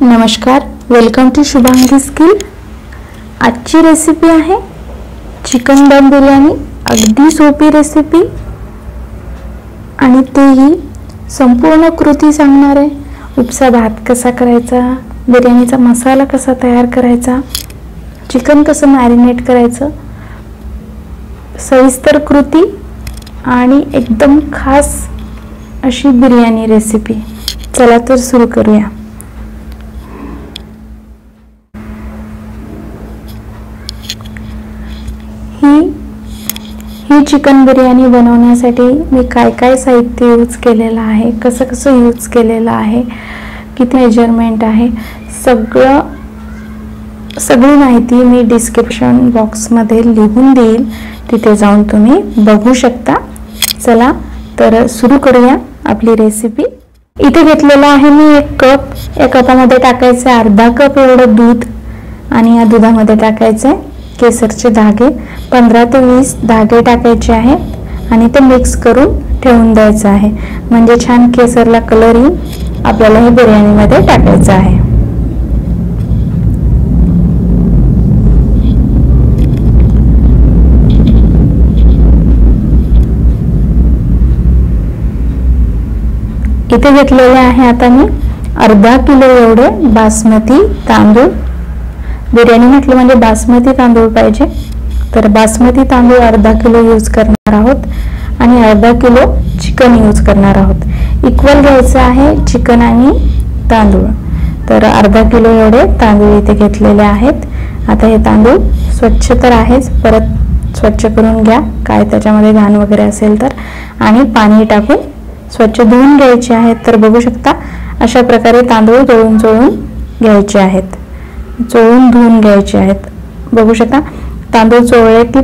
नमस्कार, welcome to Shubhangi skill. आजची recipe आहे चिकन दम बिर्याणी। अगदी सोपी रेसिपी आणि तेही संपूर्ण कृती सांगणार आहे। उपसा भात कसा करायचा, बिर्याणीचा मसाला कसा तयार करायचा, चिकन कसं मॅरिनेट करायचं, सविस्तर कृती आणि एकदम खास अशी बिर्याणी रेसिपी। चला तर सुरू करूया। ही चिकन बिर्याणी बनवण्यासाठी मी काय साहित्य यूज केलेलं आहे, कसं यूज केलेलं आहे, किती मेजरमेंट आहे, सगळी माहिती मी डिस्क्रिप्शन बॉक्समध्ये लिहून देईल, तिथे जाऊन तुम्ही बघू शकता। चला तर सुरू करूया आपली रेसिपी। इथे घेतलेला आहे मी 1 कप। या कपामध्ये टाकायचं अर्धा कप एवढं दूध आणि या दुधामध्ये टाकायचं केसरचे धागे। 15 ते 20 धागे टाकायचे आहेत आणि ते मिक्स करून ठेवून द्यायचं आहे, म्हणजे छान केसरला कलर येईल। आपल्याला हे बिर्याणीमध्ये टाकायचं आहे। इथे घेतलेले आहे आता मी अर्धा किलो एवढे बासमती तांदूळ। बिर्याणी म्हटलं म्हणजे बासमती तांदूळ पाहिजे, तर बासमती तांदूळ अर्धा किलो यूज करणार आहोत आणि अर्धा किलो चिकन यूज करणार आहोत। इक्वल घ्यायचं आहे चिकन आणि तांदूळ, तर अर्धा किलो एवढे तांदूळ इथे घेतलेले आहेत। आता हे तांदूळ स्वच्छ तर आहेच, परत स्वच्छ करून घ्या, काय त्याच्यामध्ये घाण वगैरे असेल तर, आणि पाणी टाकून स्वच्छ धुवून घ्यायचे आहेत। तर बघू शकता अशा प्रकारे तांदूळ चोळून घ्यायचे आहेत, चोळून धुवून घ्यायचे आहेत। बघू शकता तांदूळ चोळले की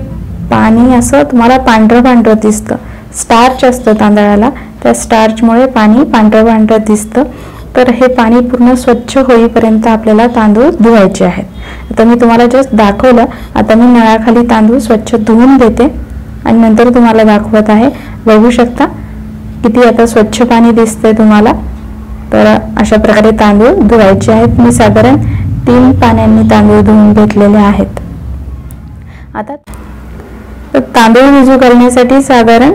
पाणी असं तुम्हाला पांढरं दिसतं, स्टार्च असतं तांदळाला, त्या स्टार्चमुळे पाणी पांढरं दिसतं। तर हे पाणी पूर्ण स्वच्छ होईपर्यंत आपल्याला तांदूळ धुवायचे आहेत। आता मी तुम्हाला जस्ट दाखवलं, आता मी नळाखाली तांदूळ स्वच्छ धुवून देते आणि नंतर तुम्हाला दाखवत आहे। बघू शकता किती आता स्वच्छ पाणी दिसतंय तुम्हाला। तर अशा प्रकारे तांदूळ धुवायचे आहेत। मी साधारण 3 पाण्यांनी तांदूळ धुवून घेतलेले आहेत। आता तांदूळ भिजू घालण्यासाठी साधारण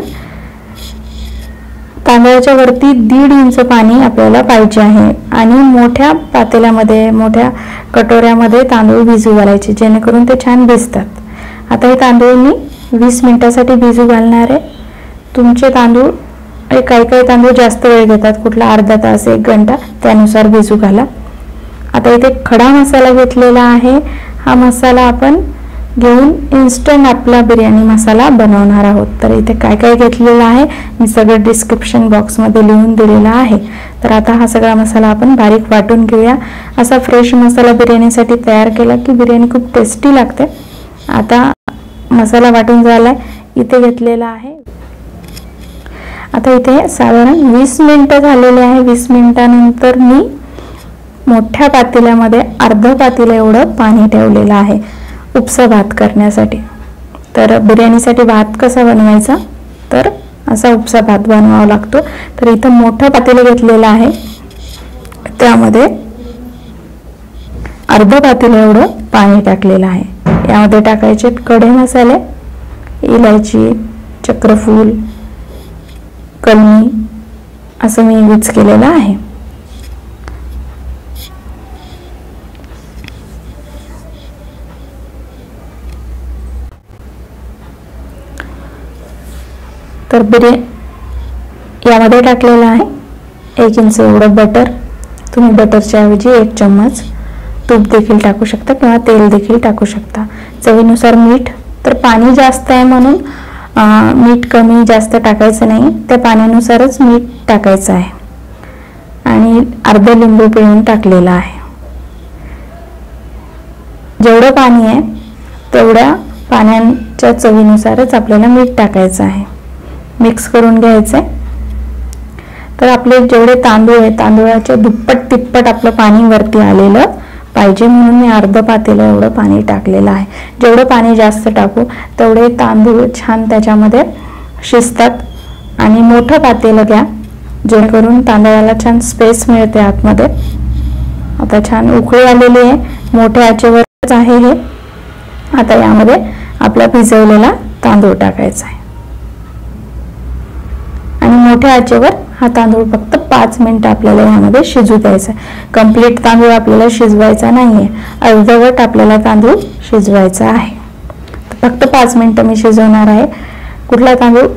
तांदळाच्या वरती 1.5 इंच पाणी आपल्याला पाहिजे आहे आणि मोठ्या पातेल्यामध्ये, मोठ्या कटोऱ्यामध्ये तांदूळ भिजू घालायचे, जेणेकरून ते छान भिजतात। आता हे तांदूळ मी 20 मिनिटासाठी भिजू घालणार आहे। तुमचे तांदूळ काही तांदूळ जास्त वेळ घेतात, कुठला अर्धा तास 1 घंटा, त्यानुसार भिजू घाला। आता इथे खडा मसाला घेतलेला आहे। हा मसाला आपण घेऊन इन्स्टंट आपला बिर्याणी मसाला बनवणार आहोत। तर इथे काय घेतलेलं आहे मी सगळं डिस्क्रिप्शन बॉक्समध्ये लिहून दिलेलं आहे। तर आता हा सगळा मसाला आपण बारीक वाटून घेऊया। असा फ्रेश मसाला बिर्याणीसाठी तयार केला की बिर्याणी खूप टेस्टी लागते। आता मसाला वाटून झालाय, इथे घेतलेला आहे। आता इथे साधारण 20 मिनिटं झालेले आहे। 20 मिनिटानंतर मी मोठ्या पातेल्यामध्ये अर्धा पातेलं एवढं पाणी ठेवलेलं आहे उपसा भात करण्यासाठी। तर बिर्याणीसाठी भात कसा बनवायचा, तर असा उपसा भात बनवावा लागतो। तर इथं मोठं पातेलं घेतलेलं आहे, त्यामध्ये अर्धा पातेलं एवढं पाणी टाकलेलं आहे। यामध्ये टाकायचे खडे मसाले, इलायची, चक्रफूल, कलमी असं मी यूज केलेलं आहे। तर यामध्ये टाकलेलं आहे 1 इंच एवढं बटर। तुम्ही बटरच्या ऐवजी 1 चम्मच तूप देखील टाकू शकता किंवा तेल देखील टाकू शकता। चवीनुसार मीठ, तर पाणी जास्त आहे म्हणून मीठ कमी जास्त टाकायचं नाही, त्या पाण्यानुसारच मीठ टाकायचं आहे। आणि अर्धा लिंबू पिळून टाकलेला आहे। जेवढं पाणी आहे तेवढ्या पाण्याच्या चवीनुसारच आपल्याला मीठ टाकायचं आहे। मिक्स करून घ्यायचंय। तर आपले जेवढे तांदूळ आहे तांदूळाच्या दुप्पट तिप्पट आपलं पाणी वरती आलेलं पाहिजे, म्हणून मी अर्धा पातेलं एवढं पाणी टाकलेलं आहे। जेवढं पाणी जास्त टाकू तेवढे तांदूळ छान त्याच्यामध्ये शिजतात। आणि मोठं पातेलं घ्या, जेणेकरून तांदळाला छान स्पेस मिळते आतमध्ये। आता छान उकळी आलेली आहे, मोठ्या आचेवरच आहे हे. आता यामध्ये आपला भिजवलेला तांदूळ टाकायचा आहे आणि मोठ्या आचेवर हा तांदूळ फक्त 5 मिनिटं आपल्याला यामध्ये शिजू द्यायचा आहे. कंप्लीट तांदूळ आपल्याला शिजवायचा नाहीये, अर्धवट आपल्याला तांदूळ शिजवायचा आहे. फक्त 5 मिनिटं मी शिजवणार आहे. कुठला तांदूळ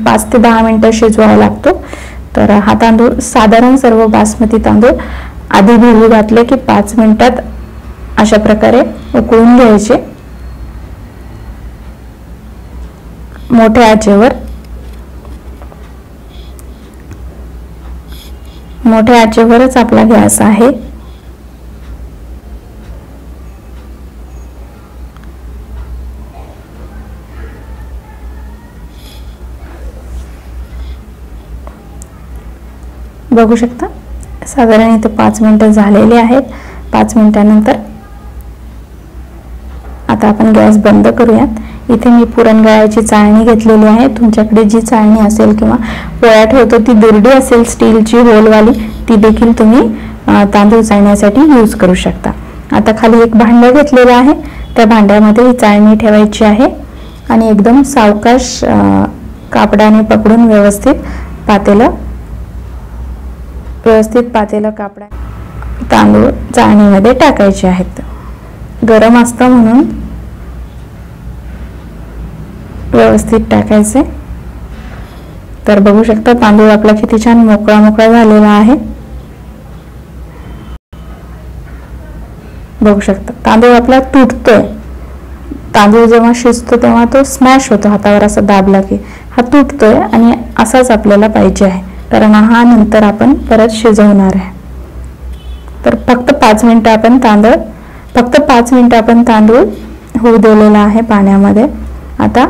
5 ते 10 मिनिटं शिजवावा लागतो. तर हा तांदूळ साधारण सर्व बासमती तांदूळ आधी भिजू घातले की 5 मिनिटात अशा प्रकारे उकळून घ्यायचे मोठ्या आचेवर. मोठ्या आचेवरच आपला गॅस आहे. बघू शकता साधारण इथे 5 मिनिटं झालेली आहेत. 5 मिनिटानंतर आता आपण गॅस बंद करूयात. इथे मी पुरणगळ्याची चाळणी घेतलेली आहे. तुमच्याकडे जी चाळणी असेल किंवा पोळ्या ठेवतो ती दुर्डी असेल स्टीलची होलवाली, ती देखील तुम्ही तांदूळ चाळण्यासाठी यूज करू शकता. आता खाली एक भांडं घेतलेलं आहे. त्या भांड्यामध्ये ही चाळणी ठेवायची आहे आणि एकदम सावकाश कापडाने पकडून व्यवस्थित पातेलं कापडा तांदूळ चाळणीमध्ये टाकायचे आहेत. गरम असतं म्हणून व्यवस्थित टाकायचे. तर बघू शकता तांदूळ आपला किती छान मोकळा मोकळा झालेला आहे. बघू शकता तांदूळ आपला तुटतोय. तांदूळ जेव्हा शिजतो तेव्हा तो स्मॅश होतो, हातावर असा दाबला की हा तुटतोय आणि असाच आपल्याला पाहिजे आहे, कारण हा नंतर आपण परत शिजवणार आहे. तर फक्त 5 मिनिटं आपण तांदूळ होऊ दिलेला आहे पाण्यामध्ये. आता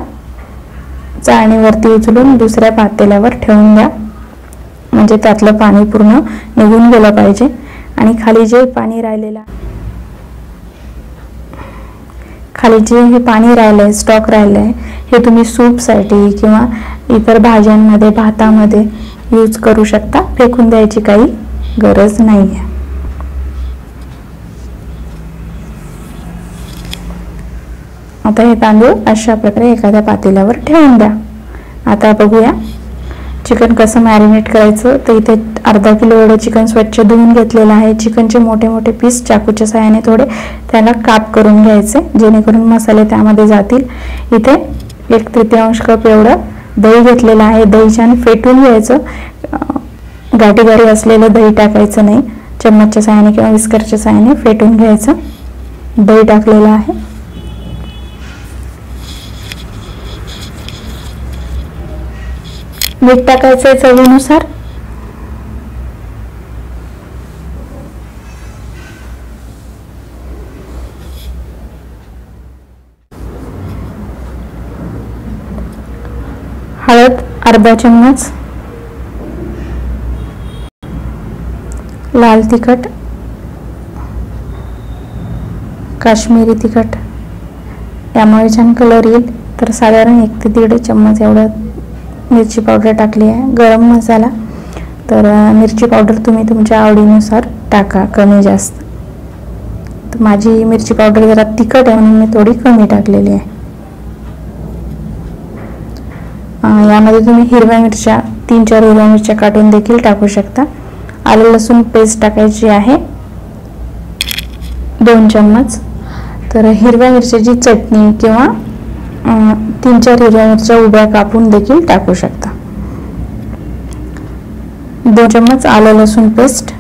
चाळणीवरती उचलून दुसऱ्या पातेल्यावर ठेवून द्या, म्हणजे त्यातलं पाणी पूर्ण निघून गेलं पाहिजे. आणि खाली जे हे पाणी राहिलंय, स्टॉक राहिलंय, हे तुम्ही सूपसाठी किंवा इतर भाज्यांमध्ये, भातामध्ये यूज करू शकता. फेकून द्यायची काही गरज नाहीये. आता हे तांदूळ अशा प्रकारे एखाद्या पातेल्यावर ठेवून द्या. आता बघूया चिकन कसं मॅरिनेट करायचं. तर इथे अर्धा किलो एवढं चिकन स्वच्छ धुवून घेतलेलं आहे. चिकनचे मोठे मोठे पीस चाकूच्या साहाय्याने थोडे त्याला काप करून घ्यायचे, जेणेकरून मसाले त्यामध्ये जातील. इथे 1/3 कप एवढं दही घेतलेलं आहे. दही छान फेटून घ्यायचं. गाठी गाठी असलेलं दही टाकायचं नाही. चम्मचच्या साहाय्याने किंवा विस्करच्या साहाय्याने फेटून घ्यायचं. दही टाकलेलं आहे. मीठ टाकायचं चवीनुसार. हळद अर्धा चम्मच, लाल तिखट, काश्मीरी तिखट, यामुळे छान कलर येईल. तर साधारण 1 ते 1.5 चम्मच एवढं मिरची पावडर टाकली आहे. गरम मसाला, तर मिरची पावडर तुम्ही तुमच्या आवडीनुसार टाका, कमी जास्त. तर माझी मिरची पावडर जरा तिखट आहे म्हणून मी थोडी कमी टाकलेली आहे. यामध्ये तुम्ही हिरव्या मिरच्या 3-4 हिरव्या मिरच्या काटून देखील टाकू शकता. आलं लसूण पेस्ट टाकायची आहे 2 चम्मच. तर हिरव्या मिरच्याची चटणी किंवा 3-4 हिरव्या मिरच्या उभ्या कापून देखील टाकू शकता. 2 चम्मच आलं लसूण पेस्ट,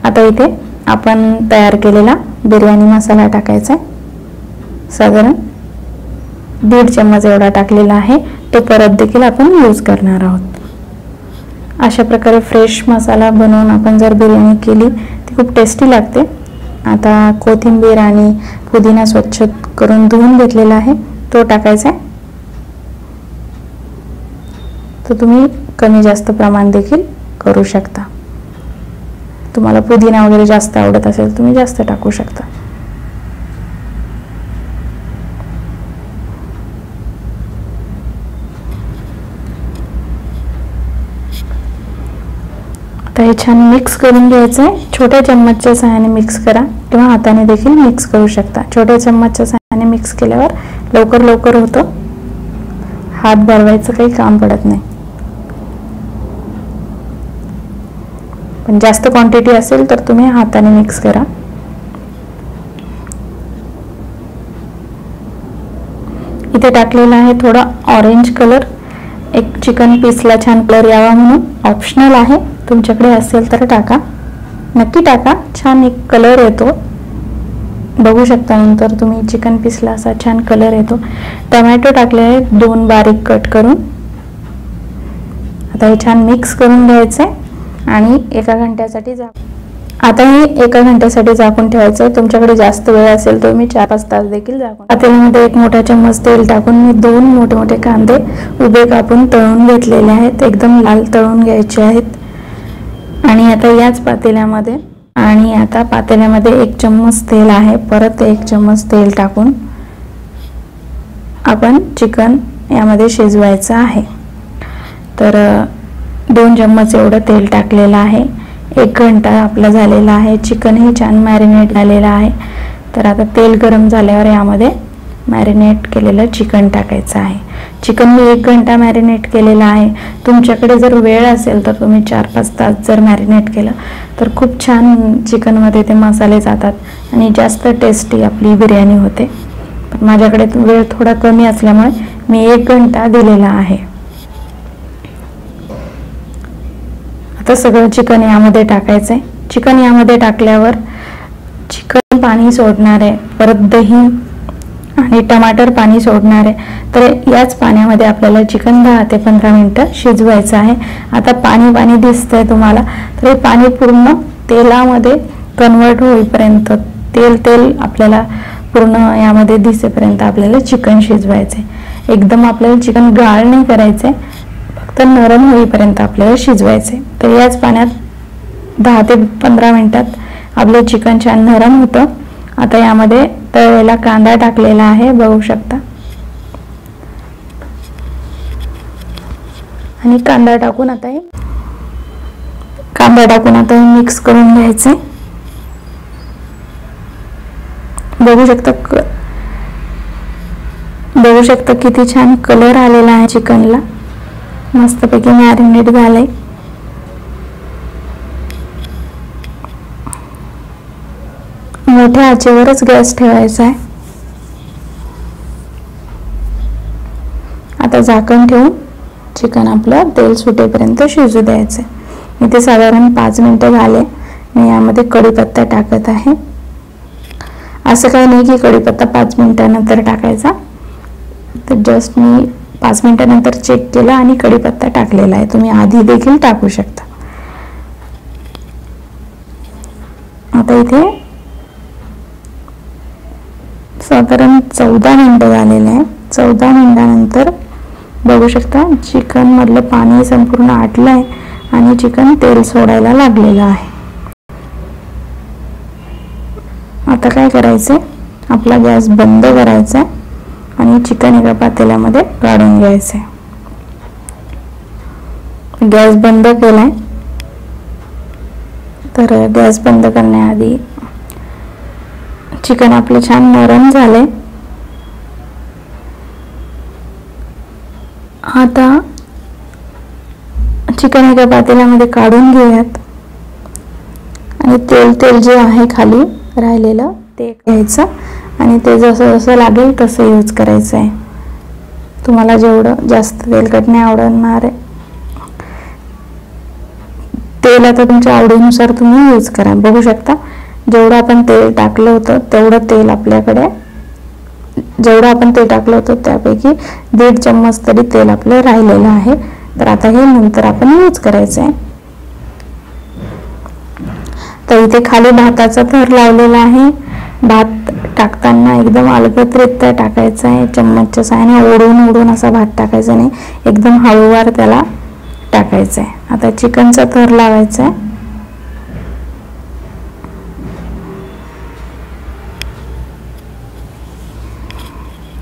आता इथे आपण तयार केलेला बिर्याणी मसाला टाकायचा आहे. साधारण 1.5 चम्मच एवढा टाकलेला आहे. तो परत देखील आपण यूज करणार आहोत. अशा प्रकारे फ्रेश मसाला बनवून आपण जर बिर्याणी केली ती खूप टेस्टी लागते. आता कोथिंबीर आणि पुदिना स्वच्छ करून धुवून घेतलेला आहे, तो टाकायचा आहे. तर तुम्ही कमी जास्त प्रमाण देखील करू शकता. तुम्हाला पुदिना वगैरे जास्त आवडत असेल तुम्ही जास्त टाकू शकता. आता हे छान मिक्स करून घ्यायचं आहे. छोट्या चम्मचच्या सहाय्याने मिक्स करा किंवा हाताने देखील मिक्स करू शकता. छोट्या चम्मचच्या सहाय्याने मिक्स केल्यावर लवकर लवकर होतं, हात भरवायचं काही काम पडत नाही. पण जास्त क्वांटिटी असेल तर तुम्ही हाताने मिक्स करा. इथे टाकलेला आहे थोडा ऑरेंज कलर, एक चिकन पीसला छान कलर यावा म्हणून. ऑप्शनल आहे, तुमच्याकडे असेल तर टाका, नक्की टाका. छान एक कलर येतो, बघू शकता नंतर तुम्ही चिकन पीसला असा छान कलर येतो. टोमॅटो टाकले आहेत 2 बारीक कट करून. आता हे छान मिक्स करून घ्यायचं आहे आणि 1 घंट्यासाठी आता हे 1 घंट्यासाठी झाकून ठेवायचं. तुमच्याकडे जास्त वेळ असेल तर मी 4-5 तास देखील झाकून. पातेल्यामध्ये 1 मोठा चम्मच तेल टाकून मी 2 मोठे मोठे कांदे उभे कापून तळून घेतलेले आहेत. एकदम लाल तळून घ्यायचे आहेत. आणि आता याच पातेल्यामध्ये 1 चम्मच तेल आहे. परत 1 चम्मच तेल टाकून आपण चिकन यामध्ये शिजवायचं आहे. तर 2 चम्मच एवढं तेल टाकलेलं आहे. 1 घंटा आपला झालेला आहे. चिकन हे छान मॅरिनेट झालेलं आहे. तर आता तेल गरम झाल्यावर यामध्ये मॅरिनेट केलेलं चिकन टाकायचं आहे. चिकन मी 1 घंटा मॅरिनेट केलेलं आहे. तुमच्याकडे जर वेळ असेल तर तुम्ही 4-5 तास जर मॅरिनेट केलं तर खूप छान चिकनमध्ये ते मसाले जातात आणि जास्त टेस्टी आपली बिर्याणी होते. पण माझ्याकडे वेळ थोडा कमी असल्यामुळे मी 1 घंटा दिलेला आहे. आता सगळं चिकन यामध्ये टाकायचं आहे. चिकन यामध्ये टाकल्यावर चिकन पाणी सोडणार आहे, परत दही आणि टमाटर पाणी सोडणार आहे. तर याच पाण्यामध्ये आपल्याला चिकन 10 ते 15 मिनिटं शिजवायचं आहे. आता पाणी पाणी दिसतंय तुम्हाला, तर हे पाणी पूर्ण तेलामध्ये कन्वर्ट होईपर्यंत, तेल आपल्याला पूर्ण यामध्ये दिसेपर्यंत आपल्याला चिकन शिजवायचं आहे. एकदम आपल्याला चिकन गाळ नाही करायचं आहे, फक्त नरम होईपर्यंत आपल्याला शिजवायचं आहे. तर याच पाण्यात 10 ते 15 मिनिटात आपलं चिकन छान नरम होतं. आता यामध्ये तळलेला कांदा टाकलेला आहे, बघू शकता. आणि कांदा टाकून आता हे मिक्स करून घ्यायचे. बघू शकता किती छान कलर आलेला आहे चिकनला. मस्तपैकी मॅरिनेट झालंय. मोठ्या आचेवरच गॅस ठेवायचा आहे. आता झाकण ठेवून चिकन आपलं तेल सुटेपर्यंत शिजू द्यायचं. इथे साधारण 5 मिनिटं झाले. मी यामध्ये कढीपत्ता टाकत आहे. असं काही नाही की कढीपत्ता 5 मिनिटानंतर टाकायचा, तर जस्ट मी 5 मिनिटानंतर चेक केलं आणि कढीपत्ता टाकलेला आहे. तुम्ही आधी देखील टाकू शकता. आता इथे साधारण 14 मिनिटं झालेले आहे. 14 मिनिटानंतर बघू शकता चिकन मधलं पाणी संपूर्ण आटलं आहे आणि चिकन तेल सोडायला लागलेलं आहे. आता काय करायचंय, आपला गॅस बंद करायचा आहे आणि चिकन एका पातेल्यामध्ये काढून घ्यायचंय. गॅस बंद केलाय. तर गॅस बंद करण्याआधी चिकन आपलं छान नरम झालंय. आता चिकन एका पातेल्यामध्ये काढून घेऊयात आणि तेल जे आहे खाली राहिलेलं ते घ्यायचं आणि ते जसं जसं लागेल तसं यूज करायचं आहे. तुम्हाला जेवढं जास्त तेलकट नाही आवडणार आहे तेल आता तुमच्या आवडीनुसार तुम्ही यूज करा. बघू शकता जेवढं आपण तेल टाकलं होतं त्यापैकी 1.5 चम्मच तरी तेल आपलं राहिलेलं आहे. तर आता हे नंतर आपण यूज करायचं आहे. तर इथे खाली भाताचा थर लावलेला आहे. भात टाकताना एकदम अलगदरीत्या टाकायचा आहे. चम्मचच्या साहाय्याने ओढून असा भात टाकायचा नाही, एकदम हळूवार त्याला टाकायचं आहे. आता चिकनचा थर लावायचा आहे.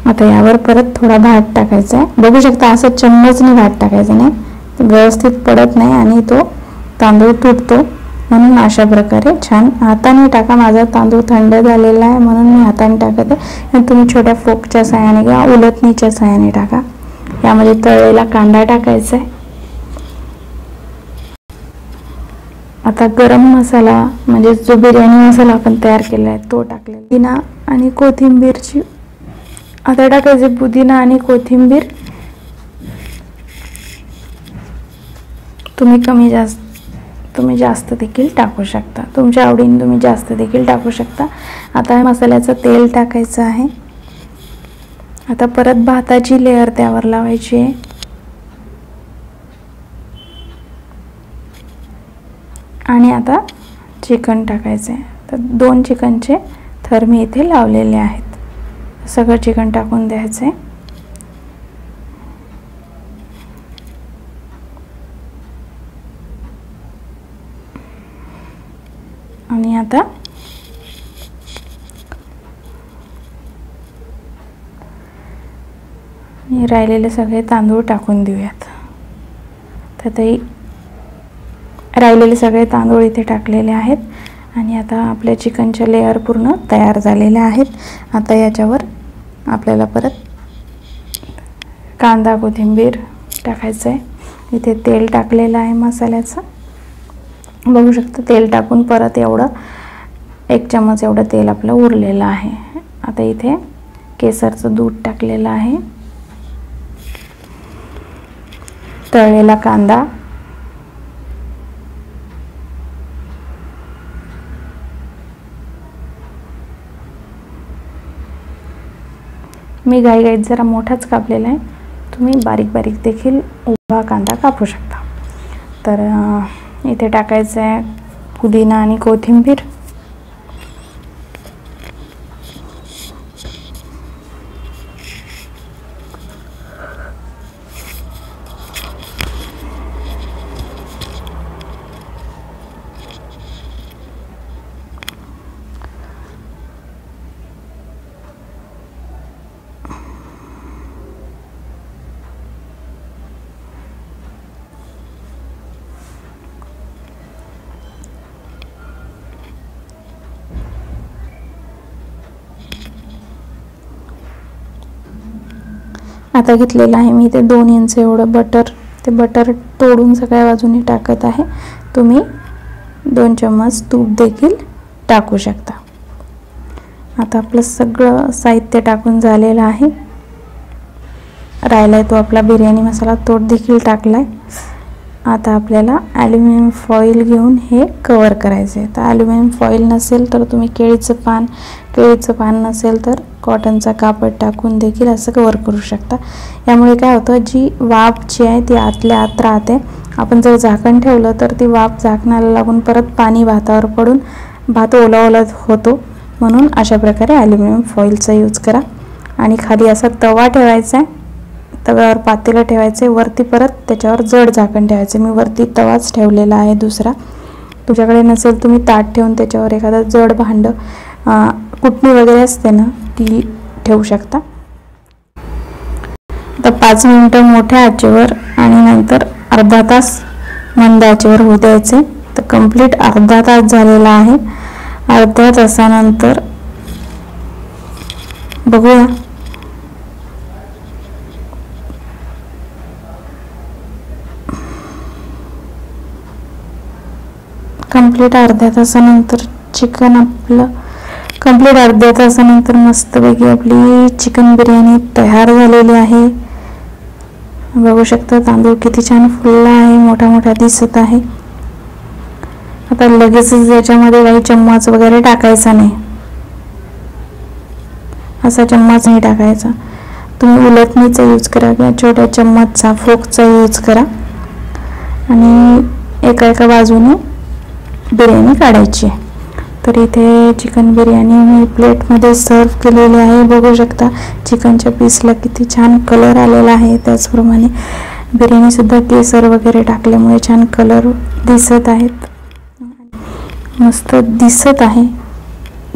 आता यावर परत थोडा भात टाकायचा आहे. बघू शकता असं चम्मचने भात टाकायचा नाही, व्यवस्थित पडत नाही आणि तो तांदूळ तुटतो, म्हणून अशा प्रकारे छान हाताने टाका. माझा तांदूळ थंड झालेला आहे म्हणून मी हाताने टाकत आहे. तुम्ही छोट्या फोकच्या साहाय्याने किंवा उलटणीच्या साहाय्याने टाका. यामध्ये तळलेला कांदा टाकायचा आहे. आता गरम मसाला म्हणजे जो बिर्याणी मसाला आपण तयार केला आहे तो टाकलेला. पुदिना आणि कोथिंबीरची आता टाकायचे. पुदिना आणि कोथिंबीर तुम्ही जास्त देखील टाकू शकता. तुमच्या आवडीने तुम्ही जास्त देखील टाकू शकता. आता मसाल्याचं तेल टाकायचं आहे. आता परत भाताची लेयर त्यावर लावायची आहे. आणि आता चिकन टाकायचं आहे. तर 2 चिकनचे थर मी इथे लावलेले आहेत. सगळं चिकन टाकून द्यायचं आहे. आणि आता राहिलेले सगळे तांदूळ टाकून देऊयात. तर ते राहिलेले सगळे तांदूळ इथे टाकलेले आहेत. आणि आता आपल्या चिकनच्या लेयर पूर्ण तयार झालेल्या आहेत. आता याच्यावर आपल्याला परत कांदा कोथिंबीर टाकायचं आहे. इथे तेल टाकलेलं आहे मसाल्याचं, बघू शकता. तेल टाकून परत एवढं 1 चम्मच एवढं तेल आपलं उरलेलं आहे. आता इथे केसरचं दूध टाकलेलं आहे. तळलेला कांदा, मी घाईघाईत जरा मोठाच कापलेला आहे. तुम्ही बारीक बारीक देखील उभा कांदा कापू शकता. तर इथे टाकायचं आहे पुदिना आणि कोथिंबीर. आता घेतलेलं आहे मी ते 2 इंच एवढं बटर. ते बटर तोडून सगळ्या बाजूने टाकत आहे. तुम्ही 2 चम्मच तूप देखील टाकू शकता. आता आपलं सगळं साहित्य टाकून झालेलं आहे. राहिलाय तो आपला बिर्याणी मसाला, तो देखील टाकलाय. आता आपल्याला ॲल्युमिनियम फॉईल घेऊन हे कवर करायचं आहे. तर ॲल्युमिनियम फॉईल नसेल तर तुम्ही केळीचं पान नसेल तर कॉटनचा कापड टाकून देखील असं कवर करू शकता. यामुळे काय होतं, जी वाफ जी आहे ती आतल्या आत राहते. आपण जर झाकण ठेवलं तर ती वाफ झाकणाला लागून परत पाणी भातावर पडून भात ओला होतो. म्हणून अशा प्रकारे ॲल्युमिनियम फॉईलचा यूज करा. आणि खाली असा तवा ठेवायचा आहे. तव्यावर पातेलं ठेवायचे, वरती परत त्याच्यावर जड झाकण ठेवायचे. मी वरती तवाच ठेवलेला आहे दुसरा. तुमच्याकडे नसेल तुम्ही ताट ठेवून त्याच्यावर एखादा जड भांडं, कुटणी वगैरे असते ना, ती ठेवू शकता. तर 5 मिनिटं मोठ्या आचेवर आणि नंतर अर्धा तास मंद आचेवर होऊ द्यायचे. तर कंप्लीट अर्धा तास झालेला आहे. अर्ध्या तासानंतर बघूया. कंप्लीट अर्ध्या तासानंतर मस्तपैकी आपली चिकन बिर्याणी तयार झालेली आहे. बघू शकता तांदूळ किती छान फुलला आहे, मोठा मोठा दिसत आहे. आता लगेचच याच्यामध्ये काही चम्मच वगैरे टाकायचा नाही. असा चम्मच नाही टाकायचा. तुम्ही उलटणीचा यूज करा किंवा छोट्या चम्मचचा फोकचा यूज करा. आणि एका बाजूने बिर्याणी काढायची. तर इथे चिकन बिर्याणी मी प्लेटमध्ये सर्व केलेली आहे. बघू शकता चिकनच्या पीसला किती छान कलर आलेला आहे. त्याचप्रमाणे बिर्याणीसुद्धा केसर वगैरे टाकल्यामुळे छान कलर दिसत आहेत. मस्त दिसत आहे.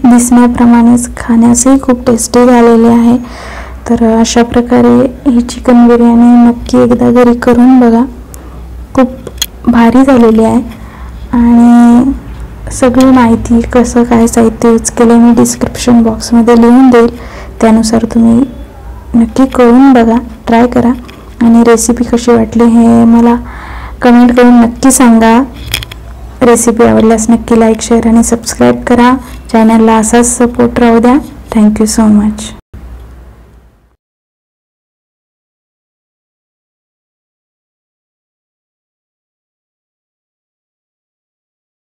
दिसण्याप्रमाणेच खाण्यासही खूप टेस्टी झालेले आहे. तर अशा प्रकारे ही चिकन बिर्याणी नक्की एकदा घरी करून बघा. खूप भारी झालेली आहे. आणि सगळी माहिती कसं काय साहित्य यूज केलं मी डिस्क्रिप्शन बॉक्समध्ये लिहून देईल, त्यानुसार तुम्ही नक्की करून बघा, ट्राय करा आणि रेसिपी कशी वाटली हे मला कमेंट करून नक्की सांगा. रेसिपी आवडल्यास नक्की लाईक, शेअर आणि सबस्क्राईब करा. चॅनलला असाच सपोर्ट राहू द्या. Thank you so much.